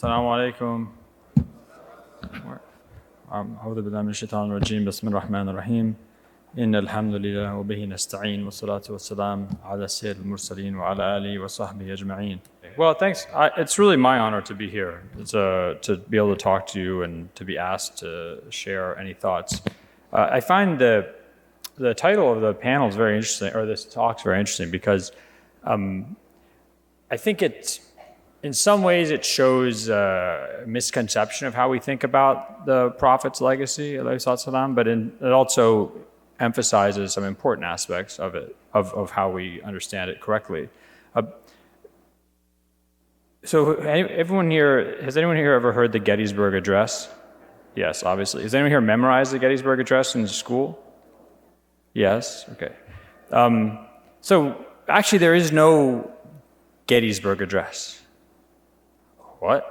السلام عليكم. أعوذ بالله من الشيطان الرجيم. بسم الله الرحمن الرحيم. إن الحمد لله وبه نستعين والصلاة والسلام على سيد المرسلين وعلى آله وصحبه أجمعين. Well, thanks. It's really my honor to be here, to be able to talk to you and to be asked to share any thoughts. I find the title of the panel is very interesting, or this talk is very interesting, because I think in some ways it shows a misconception of how we think about the Prophet's legacy, but it also emphasizes some important aspects of it, of how we understand it correctly. So everyone here, has anyone here ever heard the Gettysburg Address? Yes, obviously. Has anyone here memorized the Gettysburg Address in school? Yes, okay. So actually there is no Gettysburg Address. What?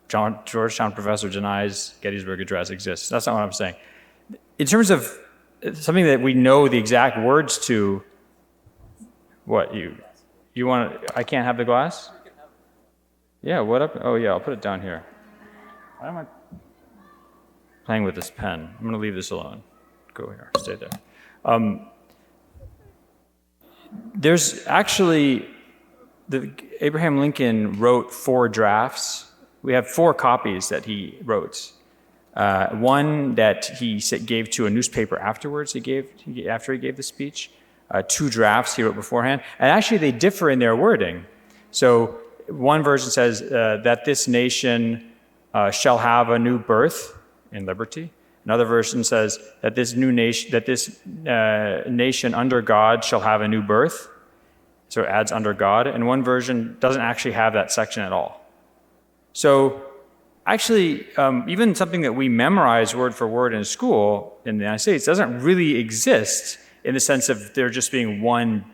Georgetown professor denies Gettysburg Address exists. That's not what I'm saying. In terms of something that we know the exact words to, what, you want, I can't have the glass? Yeah, what up? Oh yeah, I'll put it down here. Why am I playing with this pen? I'm gonna leave this alone. Go here, stay there. There's actually, Abraham Lincoln wrote 4 drafts. We have 4 copies that he wrote. One that he gave to a newspaper afterwards, after he gave the speech. 2 drafts he wrote beforehand. And actually they differ in their wording. So one version says that this nation shall have a new birth in liberty. Another version says that this nation under God shall have a new birth. So it adds under God. And one version doesn't actually have that section at all. So actually, even something that we memorize word for word in school in the United States doesn't really exist in the sense of there just being one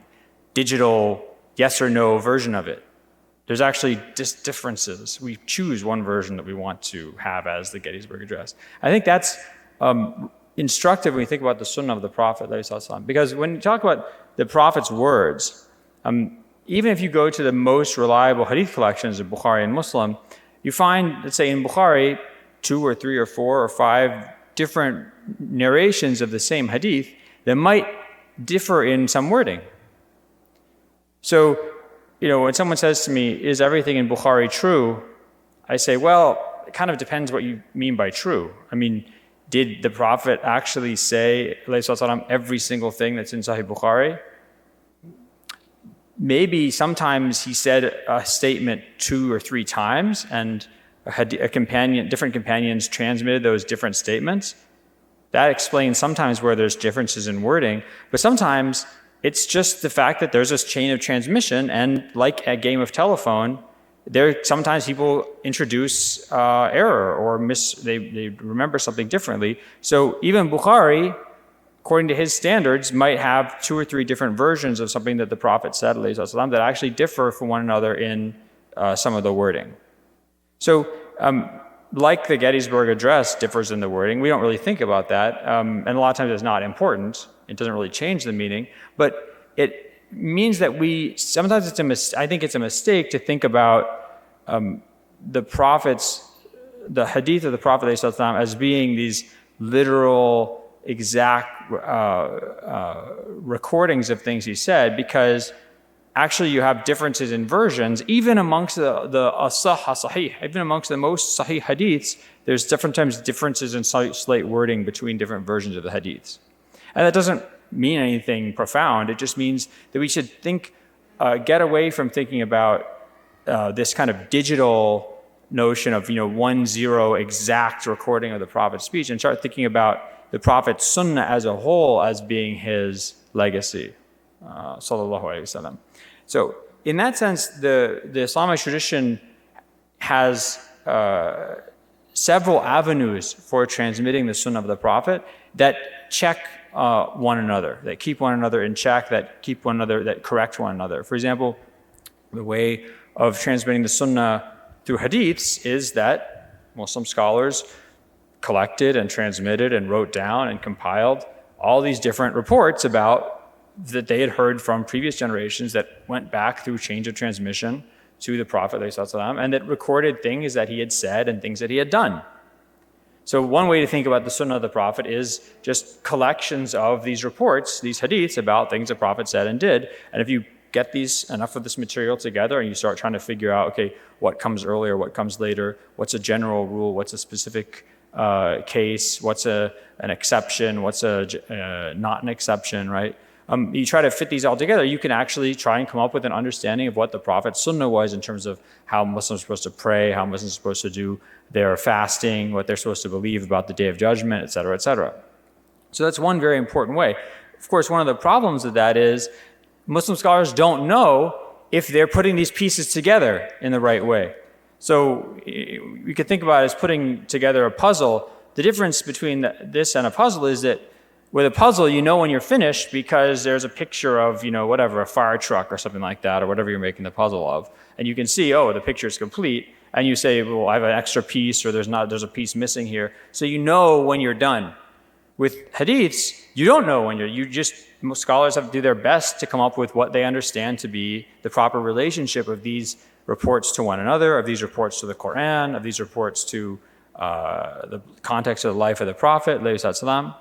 digital yes or no version of it. There's actually just differences. We choose one version that we want to have as the Gettysburg Address. I think that's instructive when you think about the Sunnah of the Prophet, because when you talk about the Prophet's words, even if you go to the most reliable hadith collections of Bukhari and Muslim, you find, let's say in Bukhari, 2 or 3 or 4 or 5 different narrations of the same hadith that might differ in some wording. So, when someone says to me, is everything in Bukhari true? I say, well, it kind of depends what you mean by true. I mean, did the Prophet actually say, every single thing that's in Sahih Bukhari? Maybe sometimes he said a statement 2 or 3 times, and different companions transmitted those different statements. That explains sometimes where there's differences in wording, but sometimes it's just the fact that there's this chain of transmission, and like a game of telephone, sometimes people introduce error or they remember something differently. So even Bukhari, according to his standards, might have 2 or 3 different versions of something that the Prophet said, that actually differ from one another in some of the wording. So like the Gettysburg Address differs in the wording, we don't really think about that, and a lot of times it's not important. It doesn't really change the meaning, but it means that sometimes I think it's a mistake to think about the hadith of the Prophet as being these literal, exact recordings of things he said, because actually you have differences in versions, even amongst the sahih, even amongst the most sahih hadiths, there's sometimes differences in slight wording between different versions of the hadiths. And that doesn't mean anything profound. It just means that we should get away from thinking about this kind of digital notion of 1-0 exact recording of the Prophet's speech, and start thinking about the Prophet's Sunnah as a whole as being his legacy, sallallahu alaihi wasallam. So in that sense, the Islamic tradition has several avenues for transmitting the Sunnah of the Prophet that check one another, that keep one another in check, that correct one another. For example, the way of transmitting the Sunnah through hadiths is that Muslim scholars collected and transmitted and wrote down and compiled all these different reports that they had heard from previous generations that went back through change of transmission to the Prophet ﷺ, and that recorded things that he had said and things that he had done. So one way to think about the Sunnah of the Prophet is just collections of these reports, these hadiths about things the Prophet said and did. And if you get enough of this material together and you start trying to figure out, okay, what comes earlier, what comes later, what's a general rule, what's a specific case, what's an exception, what's not an exception, right? You try to fit these all together, you can actually try and come up with an understanding of what the Prophet's Sunnah was in terms of how Muslims are supposed to pray, how Muslims are supposed to do their fasting, what they're supposed to believe about the Day of Judgment, etc., etc. So that's one very important way. Of course, one of the problems of that is Muslim scholars don't know if they're putting these pieces together in the right way. So you could think about it as putting together a puzzle. The difference between this and a puzzle is that with a puzzle, you know when you're finished because there's a picture of, whatever, a fire truck or something like that, or whatever you're making the puzzle of. And you can see, oh, the picture is complete. And you say, well, I have an extra piece, or there's a piece missing here. So you know when you're done. With hadiths, you don't know when most scholars have to do their best to come up with what they understand to be the proper relationship of these reports to one another, of these reports to the Quran, of these reports to the context of the life of the Prophet, alayhi salatu.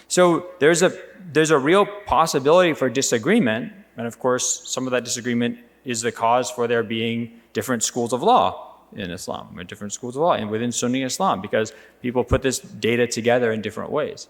So there's a real possibility for disagreement, and of course, some of that disagreement is the cause for there being different schools of law in Islam, or different schools of law within Sunni Islam, because people put this data together in different ways.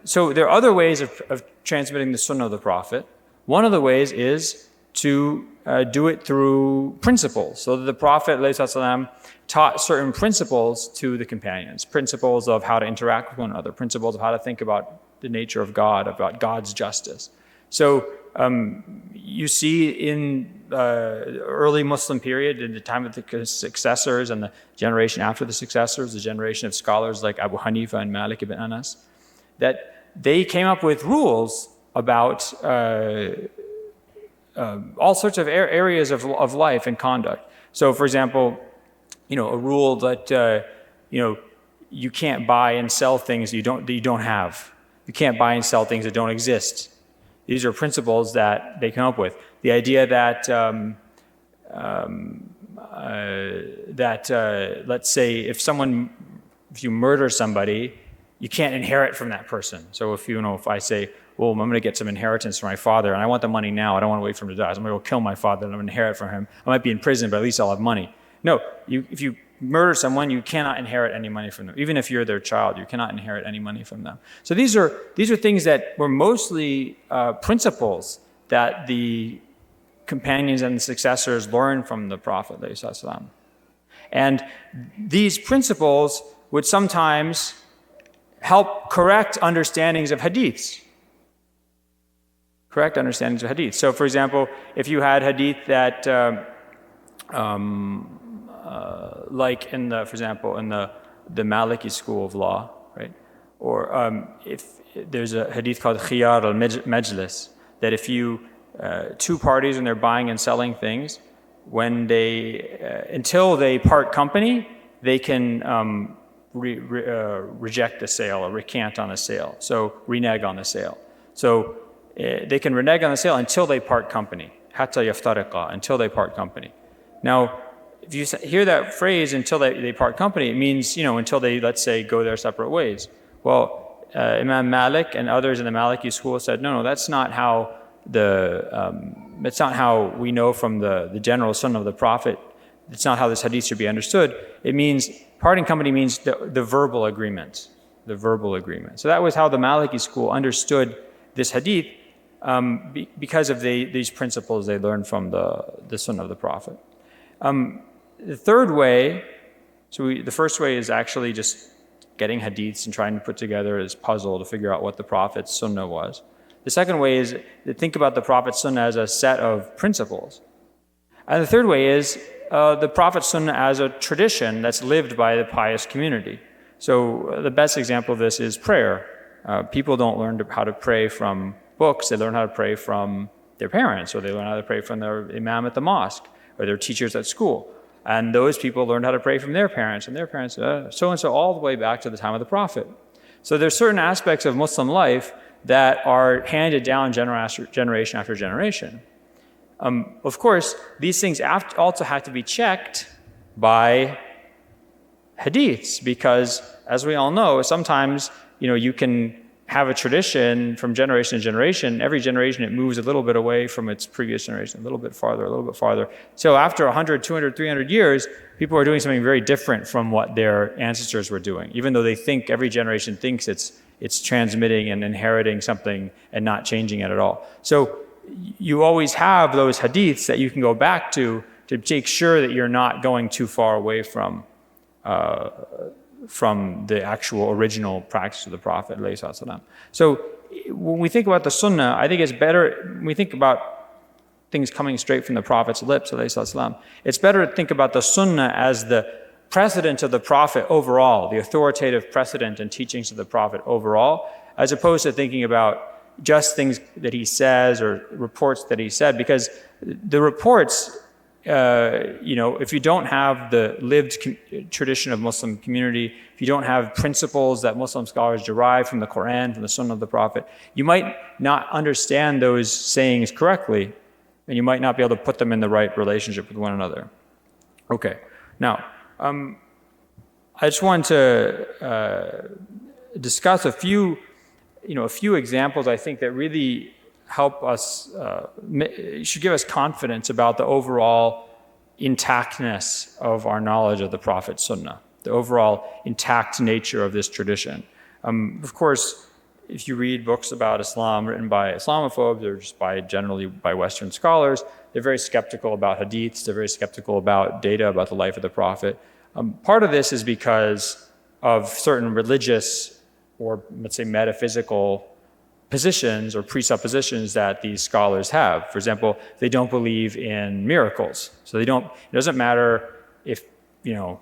So there are other ways of transmitting the Sunnah of the Prophet. One of the ways is to do it through principles. So that the Prophet ﷺ taught certain principles to the companions, principles of how to interact with one another, principles of how to think about the nature of God, about God's justice. So you see in the early Muslim period, in the time of the successors and the generation after the successors, the generation of scholars like Abu Hanifa and Malik ibn Anas, that they came up with rules about all sorts of areas of life and conduct. So, for example, a rule that you can't buy and sell things that you don't have. You can't buy and sell things that don't exist. These are principles that they come up with. The idea that let's say if you murder somebody, you can't inherit from that person. So if I say, well, I'm going to get some inheritance from my father, and I want the money now. I don't want to wait for him to die. So I'm going to go kill my father, and I'm going to inherit from him. I might be in prison, but at least I'll have money. No, if you murder someone, you cannot inherit any money from them. Even if you're their child, you cannot inherit any money from them. So these are things that were mostly principles that the companions and the successors learned from the Prophet ﷺ. And these principles would sometimes help correct understandings of hadiths. So, for example, if you had hadith that, like in the Maliki school of law, right? Or if there's a hadith called khiyar al-majlis, that if two parties when they're buying and selling things, until they part company, they can reject the sale or recant on the sale. So renege on the sale. So they can renege on the sale until they part company. Hatta yaftariqa, until they part company. Now, if you hear that phrase, until they part company, it means, until they, let's say, go their separate ways. Well, Imam Malik and others in the Maliki school said, no, that's not how that's not how we know from the general Sunnah of the Prophet. It's not how this hadith should be understood. It means, parting company means the verbal agreement. The verbal agreement. So that was how the Maliki school understood this hadith, because of these principles they learned from the Sunnah of the Prophet. The third way, the first way is actually just getting hadiths and trying to put together this puzzle to figure out what the Prophet's Sunnah was. The second way is to think about the Prophet's Sunnah as a set of principles. And the third way is the Prophet's Sunnah as a tradition that's lived by the pious community. So the best example of this is prayer. People don't learn how to pray from books. They learn how to pray from their parents, or they learn how to pray from their imam at the mosque, or their teachers at school. And those people learned how to pray from their parents, and their parents, so-and-so, all the way back to the time of the Prophet. So there's certain aspects of Muslim life that are handed down generation after generation. Of course, these things also have to be checked by hadiths, because as we all know, sometimes you can have a tradition from generation to generation. Every generation it moves a little bit away from its previous generation, a little bit farther, a little bit farther. So after 100, 200, 300 years, people are doing something very different from what their ancestors were doing, even though they think every generation thinks it's transmitting and inheriting something and not changing it at all. So you always have those hadiths that you can go back to make sure that you're not going too far away from the actual original practice of the Prophet. So when we think about the Sunnah, I think it's better, when we think about things coming straight from the Prophet's lips, it's better to think about the Sunnah as the precedent of the Prophet overall, the authoritative precedent and teachings of the Prophet overall, as opposed to thinking about just things that he says or reports that he said, because the reports, if you don't have the lived tradition of Muslim community, if you don't have principles that Muslim scholars derive from the Quran, from the Sunnah of the Prophet, you might not understand those sayings correctly, and you might not be able to put them in the right relationship with one another. Okay, now, I just wanted to discuss a few examples I think that really help us, should give us confidence about the overall intactness of our knowledge of the Prophet's Sunnah, the overall intact nature of this tradition. Of course, if you read books about Islam written by Islamophobes or just generally by Western scholars, they're very skeptical about hadiths, they're very skeptical about data about the life of the Prophet. Part of this is because of certain religious or, let's say, metaphysical positions or presuppositions that these scholars have. For example, they don't believe in miracles. So it doesn't matter if a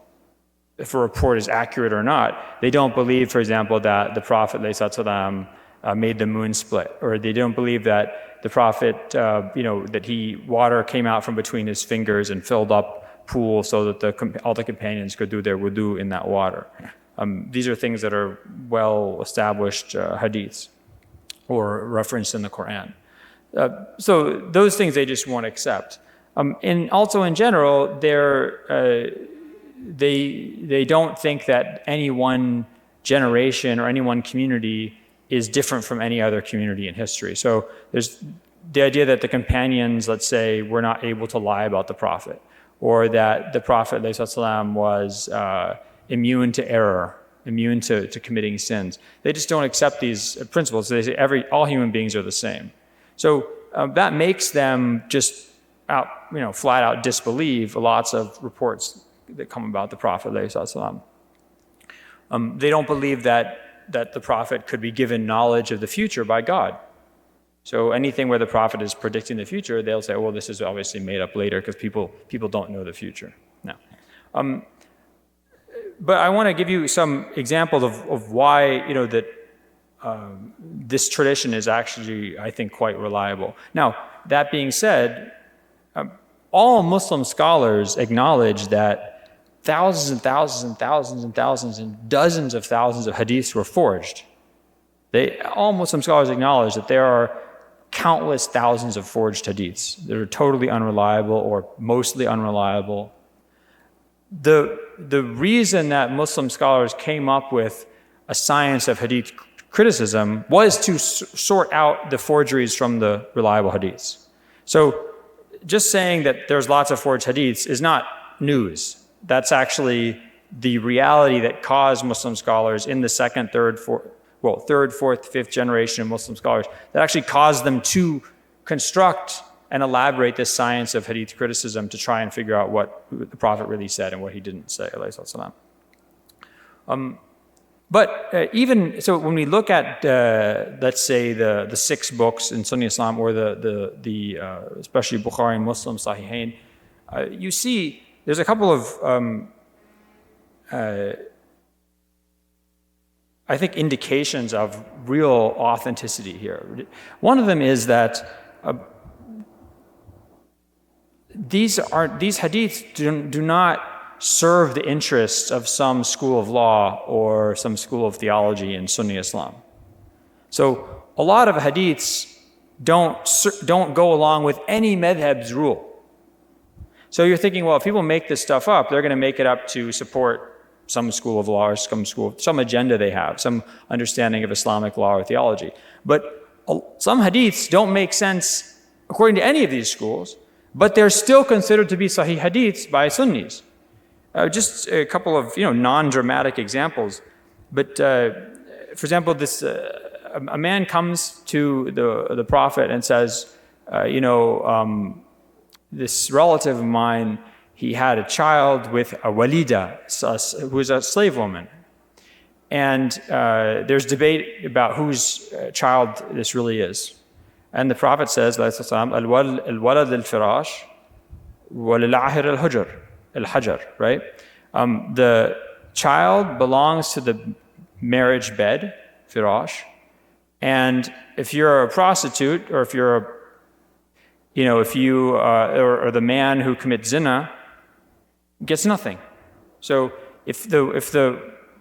report is accurate or not. They don't believe, for example, that the Prophet made the moon split, or they don't believe that the Prophet, that water came out from between his fingers and filled up pool so that all the companions could do their wudu in that water. These are things that are well-established hadiths or referenced in the Quran. So those things they just won't accept. And also in general, they don't think that any one generation or any one community is different from any other community in history. So there's the idea that the companions, let's say, were not able to lie about the Prophet, or that the Prophet ﷺ was immune to error, immune to committing sins. They just don't accept these principles. They say all human beings are the same. So that makes them just flat out disbelieve lots of reports that come about the Prophet ﷺ. They don't believe that the Prophet could be given knowledge of the future by God. So anything where the Prophet is predicting the future, they'll say, well, this is obviously made up later because people don't know the future. Now, but I want to give you some examples of why this tradition is actually, I think, quite reliable. Now, that being said, all Muslim scholars acknowledge that thousands and thousands and thousands and thousands and dozens of thousands of hadiths were forged. All Muslim scholars acknowledge that there are countless thousands of forged hadiths that are totally unreliable or mostly unreliable. The reason that Muslim scholars came up with a science of hadith criticism was to sort out the forgeries from the reliable hadiths. So just saying that there's lots of forged hadiths is not news. That's actually the reality that caused Muslim scholars in the second, third, fourth, fifth generation of Muslim scholars, that actually caused them to construct and elaborate this science of hadith criticism to try and figure out what the Prophet really said and what he didn't say. But even so, when we look at let's say the 6 books in Sunni Islam, or the especially Bukhari and Muslim Sahihain, you see there's a couple of I think indications of real authenticity here. One of them is that these hadiths do not serve the interests of some school of law or some school of theology in Sunni Islam. So a lot of hadiths don't go along with any madhab's rule. So you're thinking, well, if people make this stuff up, they're going to make it up to support some school of law or some agenda they have, some understanding of Islamic law or theology. But some hadiths don't make sense according to any of these schools, but they're still considered to be sahih hadiths by Sunnis. Just a couple of non-dramatic examples. But for example, a man comes to the Prophet and says, this relative of mine, he had a child with a walida, who is a slave woman. And there's debate about whose child this really is. And the Prophet says, al-walad al-firash wal-ahir al-hajar, right? The child belongs to the marriage bed, firash, and if you're a prostitute, or if you're or the man who commits zina gets nothing. So if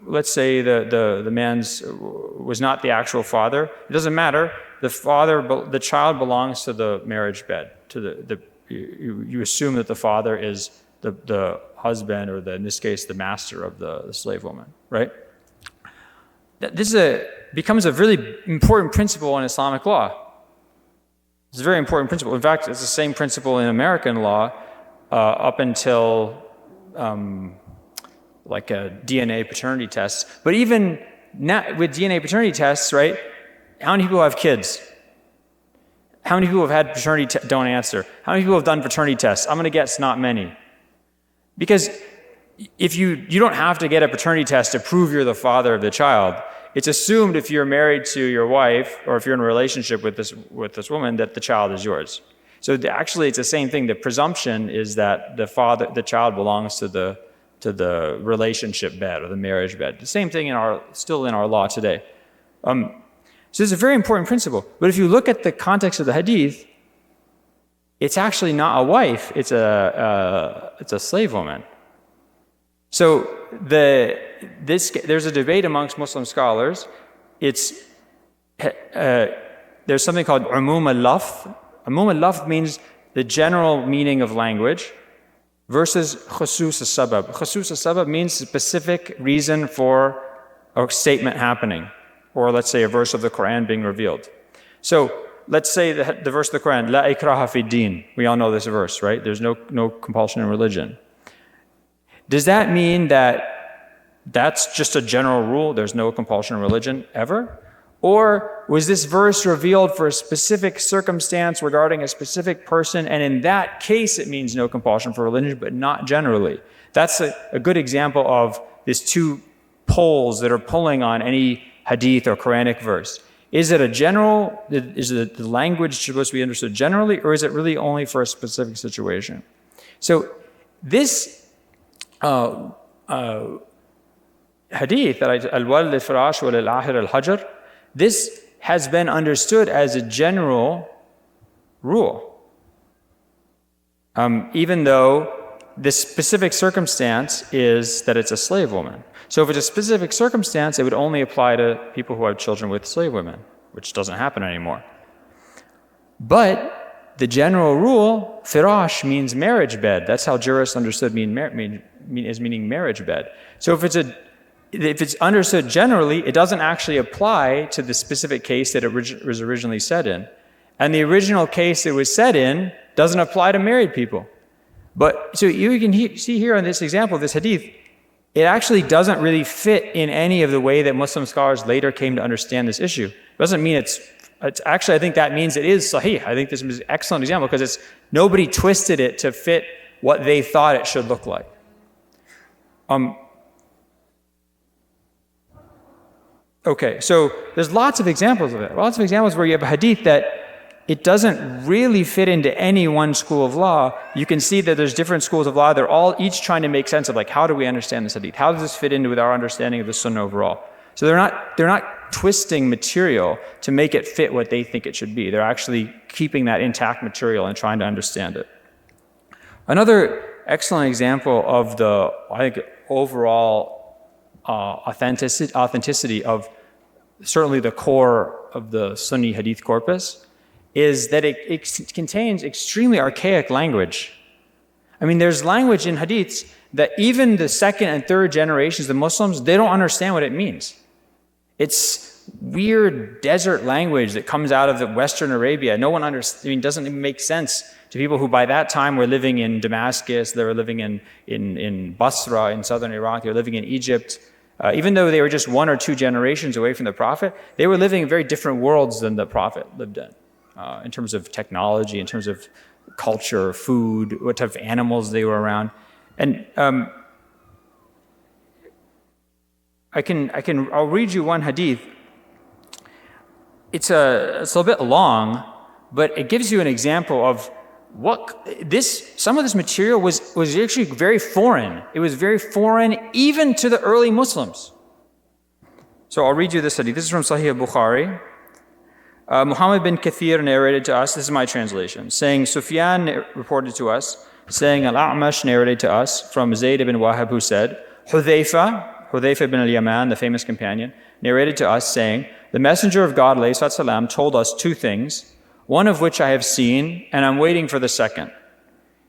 let's say the man's was not the actual father, it doesn't matter. The child belongs to the marriage bed. You assume that the father is the husband, or in this case, the master of the slave woman, right? This becomes a really important principle in Islamic law. It's a very important principle. In fact, it's the same principle in American law up until like a DNA paternity test. But even with DNA paternity tests, right? How many people have kids? How many people have had paternity don't answer. How many people have done paternity tests? I'm going to guess not many. Because if you don't have to get a paternity test to prove you're the father of the child. It's assumed if you're married to your wife, or if you're in a relationship with this woman, that the child is yours. So actually, it's the same thing. The presumption is that the child belongs to the relationship bed, or the marriage bed. The same thing still in our law today. So it's a very important principle. But if you look at the context of the hadith, it's actually not a wife. It's a slave woman. So there's a debate amongst Muslim scholars. There's something called umum al-lafz. Umum al-lafz means the general meaning of language, versus khusus al-sabab. Khusus al-sabab means specific reason for a statement happening, or let's say a verse of the Quran being revealed. So let's say the verse of the Quran, la ikraha fi din. We all know this verse, right? There's no compulsion in religion. Does that mean that that's just a general rule? There's no compulsion in religion ever? Or was this verse revealed for a specific circumstance regarding a specific person, and in that case it means no compulsion for religion, but not generally? That's a good example of these two poles that are pulling on any hadith or Quranic verse. Is it the language supposed to be understood generally, or is it really only for a specific situation? So this hadith, al-walad al-firash wal-ahir al-hajar, this has been understood as a general rule. Even though the specific circumstance is that it's a slave woman. So if it's a specific circumstance, it would only apply to people who have children with slave women, which doesn't happen anymore. But the general rule, firash, means marriage bed. That's how jurists understood meaning marriage bed. So if it's understood generally, it doesn't actually apply to the specific case that it was originally said in. And the original case it was said in doesn't apply to married people. But so you can see here in this example, this hadith, it actually doesn't really fit in any of the way that Muslim scholars later came to understand this issue. It doesn't mean it's actually, I think that means it is sahih. I think this is an excellent example because nobody twisted it to fit what they thought it should look like. Okay, so there's lots of examples of it. Lots of examples where you have a hadith that it doesn't really fit into any one school of law. You can see that there's different schools of law. They're all each trying to make sense of like, how do we understand this hadith? How does this fit into with our understanding of the Sunnah overall? So they're not twisting material to make it fit what they think it should be. They're actually keeping that intact material and trying to understand it. Another excellent example of the, I think, overall authenticity of certainly the core of the Sunni hadith corpus is that it contains extremely archaic language. I mean, there's language in hadiths that even the second and third generations of Muslims, they don't understand what it means. It's weird desert language that comes out of the Western Arabia. No one understands. I mean, it doesn't even make sense to people who by that time were living in Damascus, they were living in Basra, in southern Iraq, they were living in Egypt. Even though they were just 1 or 2 generations away from the Prophet, they were living in very different worlds than the Prophet lived in terms of technology, in terms of culture, food, what type of animals they were around. And I'll read you one hadith. It's a little bit long, but it gives you an example of some of this material was actually very foreign. It was very foreign even to the early Muslims. So I'll read you this hadith. This is from Sahih Bukhari. Muhammad bin Kathir narrated to us, this is my translation, saying, Sufyan reported to us, saying, Al-A'mash narrated to us from Zayd ibn Wahab, who said, Hudhayfa ibn al-Yaman, the famous companion, narrated to us, saying, the Messenger of God, ﷺ, told us 2 things, one of which I have seen, and I'm waiting for the second.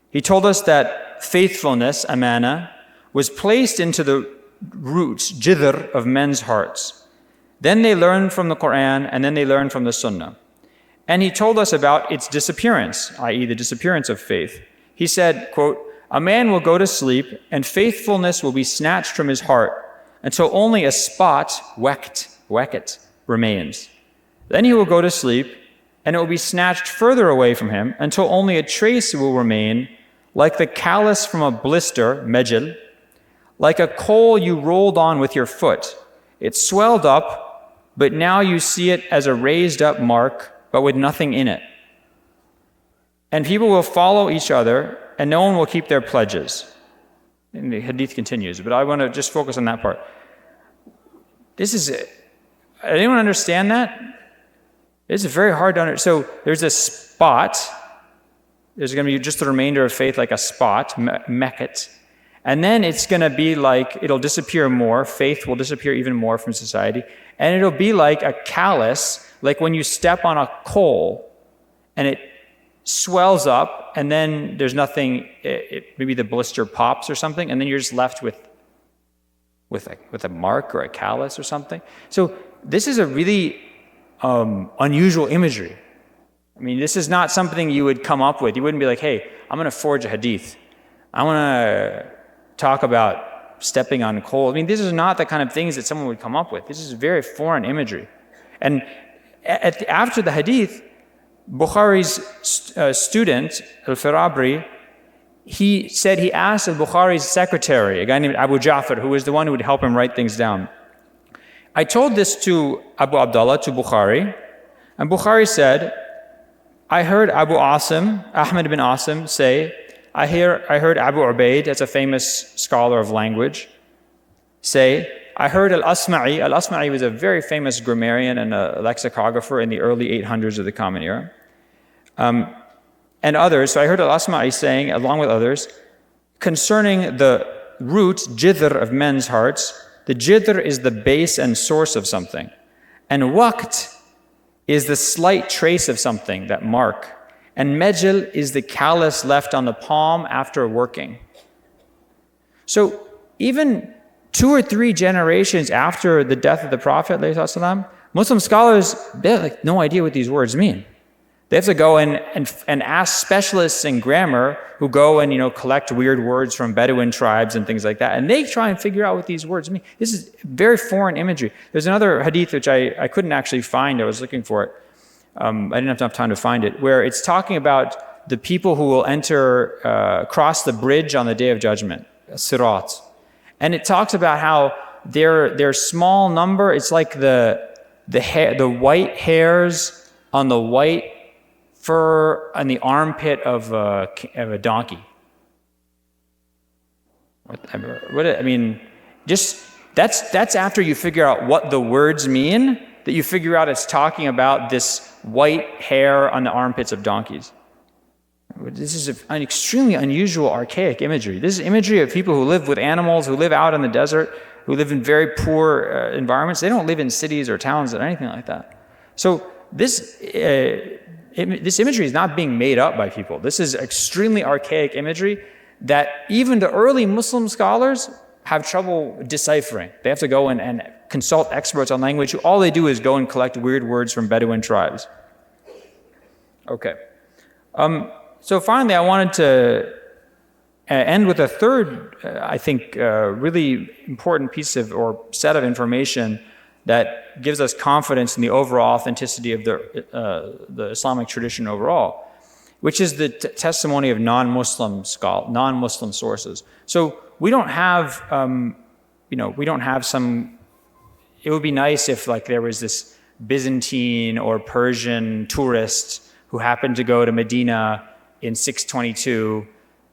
He told us that faithfulness, amana, was placed into the roots, jidr, of men's hearts. Then they learn from the Quran, and then they learn from the Sunnah. And he told us about its disappearance, i.e. the disappearance of faith. He said, quote, a man will go to sleep, and faithfulness will be snatched from his heart, until only a spot, weket, remains. Then he will go to sleep, and it will be snatched further away from him, until only a trace will remain, like the callus from a blister, mejel, like a coal you rolled on with your foot. It swelled up, but now you see it as a raised up mark, but with nothing in it. And people will follow each other, and no one will keep their pledges. And the hadith continues, but I want to just focus on that part. This is it. Anyone understand that? It's very hard to understand. So there's a spot. There's going to be just the remainder of faith, like a spot, meket. And then it's going to be like, it'll disappear more. Faith will disappear even more from society. And it'll be like a callus, like when you step on a coal and it swells up and then there's nothing, maybe the blister pops or something, and then you're just left with a mark or a callus or something. So this is a really unusual imagery. I mean, this is not something you would come up with. You wouldn't be like, hey, I'm going to forge a hadith. I want to talk about stepping on coal. I mean, these are not the kind of things that someone would come up with. This is very foreign imagery. And after the hadith, Bukhari's student, Al-Farabri, he said he asked al-Bukhari's secretary, a guy named Abu Ja'far, who was the one who would help him write things down. I told this to Abu Abdullah, to Bukhari, and Bukhari said, I heard Abu Asim, Ahmed bin Asim, say, I heard Abu Ubaid, that's a famous scholar of language, say, I heard Al-Asma'i. Al-Asma'i was a very famous grammarian and a lexicographer in the early 800s of the Common Era. And others, so I heard Al-Asma'i saying, along with others, concerning the root, jidr, of men's hearts, the jidr is the base and source of something. And waqt is the slight trace of something, that mark. And mejel is the callus left on the palm after working. So even 2 or 3 generations after the death of the Prophet, Muslim scholars, they have like no idea what these words mean. They have to go and ask specialists in grammar who go and collect weird words from Bedouin tribes and things like that. And they try and figure out what these words mean. This is very foreign imagery. There's another hadith which I couldn't actually find. I was looking for it. I didn't have enough time to find it, where it's talking about the people who will cross the bridge on the Day of Judgment, Sirat. And it talks about how their small number, it's like the white hairs on the white fur on the armpit of a donkey. That's after you figure out what the words mean, that you figure out it's talking about this white hair on the armpits of donkeys. This is an extremely unusual, archaic imagery. This is imagery of people who live with animals, who live out in the desert, who live in very poor environments. They don't live in cities or towns or anything like that. So this this imagery is not being made up by people. This is extremely archaic imagery that even the early Muslim scholars have trouble deciphering. They have to go and consult experts on language who all they do is go and collect weird words from Bedouin tribes. Okay. So finally, I wanted to end with a third, I think, really important piece of or set of information that gives us confidence in the overall authenticity of the Islamic tradition overall, which is the testimony of non-Muslim sources. So we don't have, we don't have some. It would be nice if like there was this Byzantine or Persian tourist who happened to go to Medina in 622,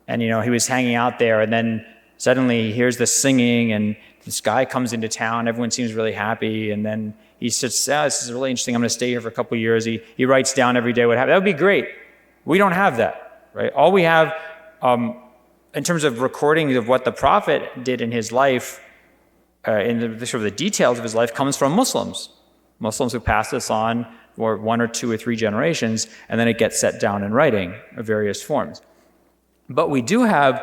and he was hanging out there, and then suddenly he hears the singing, and this guy comes into town. Everyone seems really happy, and then he says, "This is really interesting. I'm going to stay here for a couple of years." He writes down every day what happened. That would be great. We don't have that, right? All we have, in terms of recordings of what the Prophet did in his life, in the sort of the details of his life, comes from Muslims who pass this on for 1 or 2 or 3 generations, and then it gets set down in writing of various forms. But we do have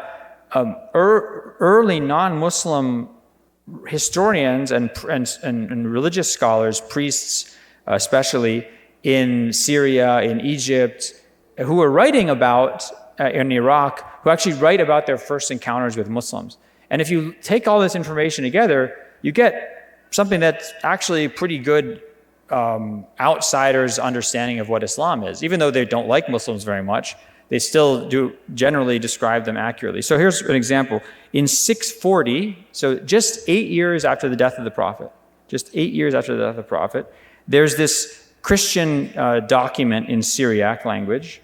early non-Muslim historians and religious scholars, priests especially, in Syria, in Egypt, who are writing about, in Iraq, who actually write about their first encounters with Muslims. And if you take all this information together, you get something that's actually pretty good outsiders' understanding of what Islam is. Even though they don't like Muslims very much, they still do generally describe them accurately. So here's an example. In 640, so just 8 years after the death of the Prophet, there's this Christian document in Syriac language.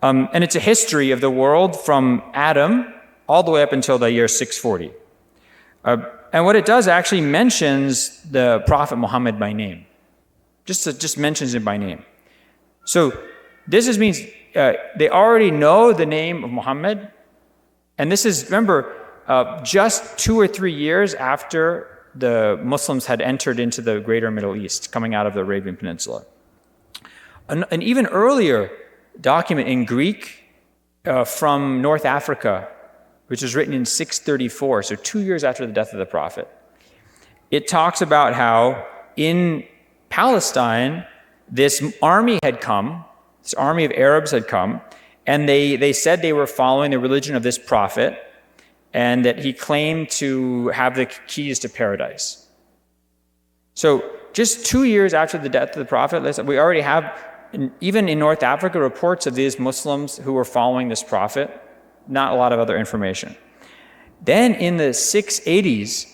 And it's a history of the world from Adam all the way up until the year 640. And what it does actually mentions the Prophet Muhammad by name. Just mentions him by name. So this means they already know the name of Muhammad. And this is, remember, just 2 or 3 years after the Muslims had entered into the greater Middle East, coming out of the Arabian Peninsula. An even earlier document in Greek from North Africa, which was written in 634, so 2 years after the death of the Prophet. It talks about how in Palestine, this army had come, this army of Arabs had come, and they said they were following the religion of this prophet, and that he claimed to have the keys to paradise. So just 2 years after the death of the Prophet, we already have, even in North Africa, reports of these Muslims who were following this prophet, not a lot of other information. Then in the 680s,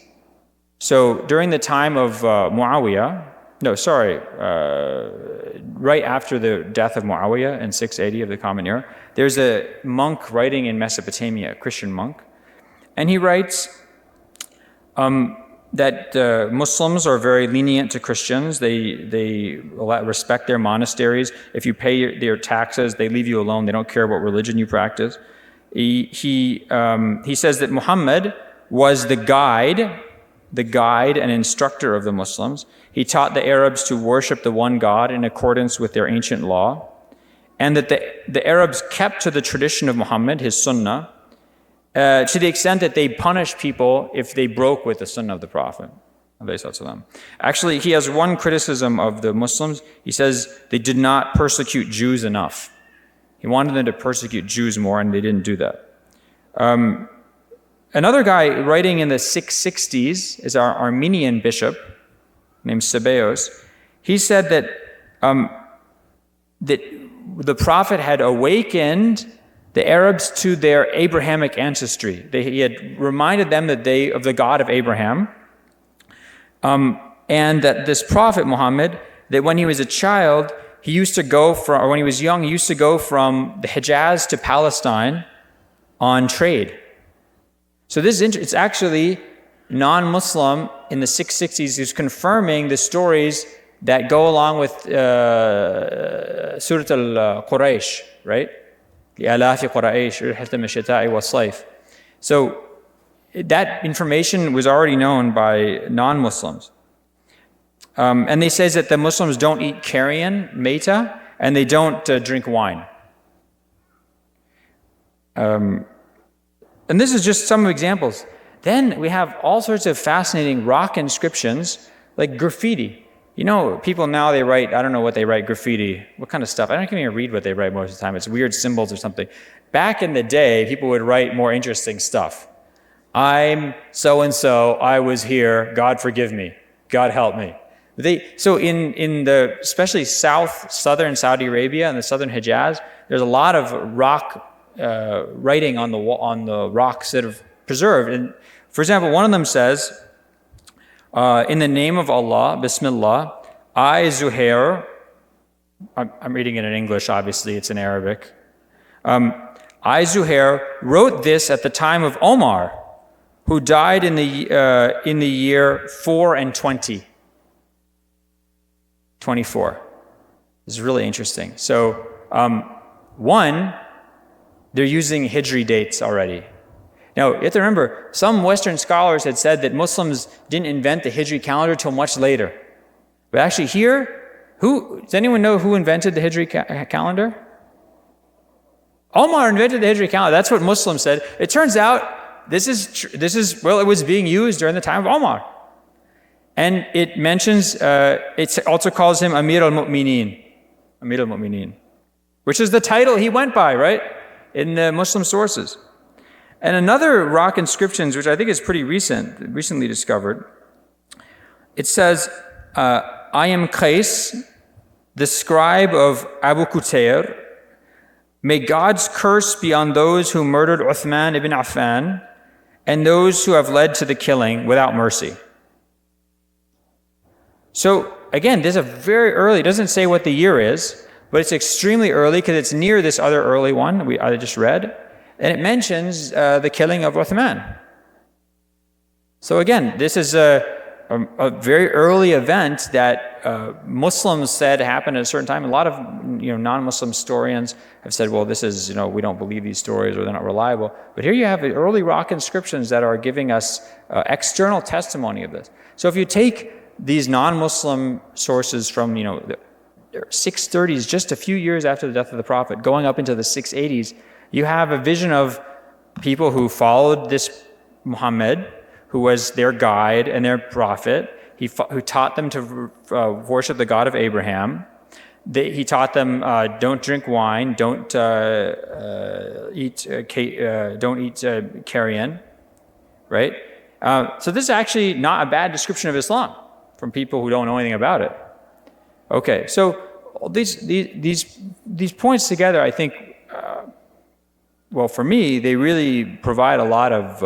so during the time of right after the death of Muawiyah in 680 of the Common Era, there's a monk writing in Mesopotamia, a Christian monk, and he writes that Muslims are very lenient to Christians. They respect their monasteries. If you pay their taxes, they leave you alone. They don't care what religion you practice. He says that Muhammad was the guide and instructor of the Muslims. He taught the Arabs to worship the one God in accordance with their ancient law, and that the Arabs kept to the tradition of Muhammad, his Sunnah, to the extent that they punished people if they broke with the Sunnah of the Prophet. Actually, he has one criticism of the Muslims. He says they did not persecute Jews enough. He wanted them to persecute Jews more, and they didn't do that. Another guy writing in the 660s is our Armenian bishop named Sabeos. He said that the Prophet had awakened the Arabs to their Abrahamic ancestry. He had reminded them of the God of Abraham, and that this Prophet Muhammad, that when he was a child, when he was young, he used to go from the Hijaz to Palestine on trade. So it's actually non-Muslim in the 660s who's confirming the stories that go along with Surat al-Quraysh, right? لِآلَافِ قُرَيْشٍ رِحْلَةَ الشِّتَاءِ وَالصَّيْفِ. So that information was already known by non-Muslims. And they say that the Muslims don't eat carrion, meta, and they don't drink wine. And this is just some examples. Then we have all sorts of fascinating rock inscriptions, like graffiti. You know, people now, they write, I don't know what they write, graffiti. What kind of stuff? I don't even read what they write most of the time. It's weird symbols or something. Back in the day, people would write more interesting stuff. I'm so-and-so, I was here, God forgive me, God help me. So in the, especially southern Saudi Arabia and the southern Hijaz, there's a lot of rock writing on the rocks that are preserved. And for example, one of them says, in the name of Allah, Bismillah, I, Zuhair, I'm reading it in English, obviously, it's in Arabic. I, Zuhair, wrote this at the time of Omar, who died in the year 4 and 20. 24. This is really interesting. So, one, they're using Hijri dates already. Now, you have to remember, some Western scholars had said that Muslims didn't invent the Hijri calendar till much later. But actually here, does anyone know who invented the Hijri calendar? Omar invented the Hijri calendar. That's what Muslims said. It turns out it was being used during the time of Omar. And it mentions, it also calls him Amir al-Mu'mineen, which is the title he went by, right, in the Muslim sources. And another rock inscriptions, which I think is pretty recently discovered, it says, I am Qais, the scribe of Abu Qutayr. May God's curse be on those who murdered Uthman ibn Affan and those who have led to the killing without mercy. So again, this is a very early, it doesn't say what the year is, but it's extremely early because it's near this other early one I just read. And it mentions the killing of Uthman. So again, this is a very early event that Muslims said happened at a certain time. A lot of non-Muslim historians have said, well, this is, we don't believe these stories or they're not reliable. But here you have the early rock inscriptions that are giving us external testimony of this. So if you take these non-Muslim sources from, the 630s, just a few years after the death of the Prophet, going up into the 680s, you have a vision of people who followed this Muhammad, who was their guide and their prophet, who taught them to worship the God of Abraham. He taught them don't drink wine, don't eat carrion, right? So this is actually not a bad description of Islam from people who don't know anything about it. Okay, so these points together, I think. Well, for me, they really provide a lot of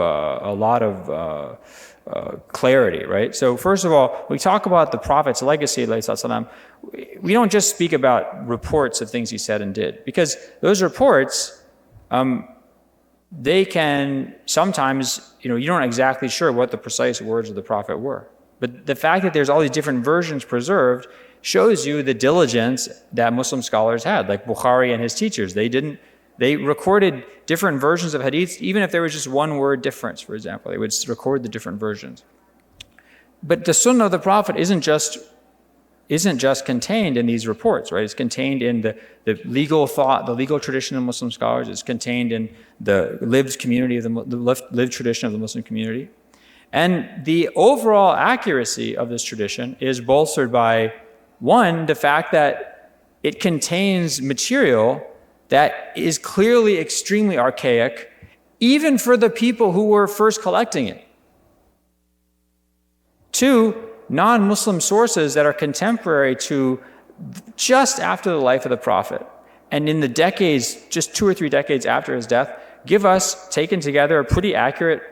clarity, right? So first of all, we talk about the Prophet's legacy, we don't just speak about reports of things he said and did, because those reports, they can sometimes, you're not exactly sure what the precise words of the Prophet were. But the fact that there's all these different versions preserved shows you the diligence that Muslim scholars had, like Bukhari and his teachers. They recorded different versions of hadiths, even if there was just one word difference, for example. They would record the different versions. But the Sunnah of the Prophet isn't just contained in these reports, right? It's contained in the legal thought, the legal tradition of Muslim scholars. It's contained in the lived community of the lived tradition of the Muslim community. And the overall accuracy of this tradition is bolstered by, one, the fact that it contains material that is clearly extremely archaic, even for the people who were first collecting it. Two, non-Muslim sources that are contemporary to just after the life of the Prophet, and in the decades, just 2 or 3 decades after his death, give us, taken together, a pretty accurate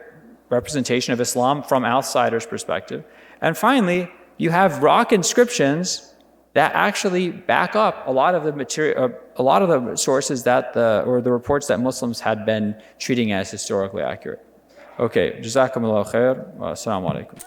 representation of Islam from outsiders' perspective. And finally, you have rock inscriptions that actually back up a lot of the material, a lot of the sources or the reports that Muslims had been treating as historically accurate. Okay, jazakumullahu khair, wa assalamu alaikum.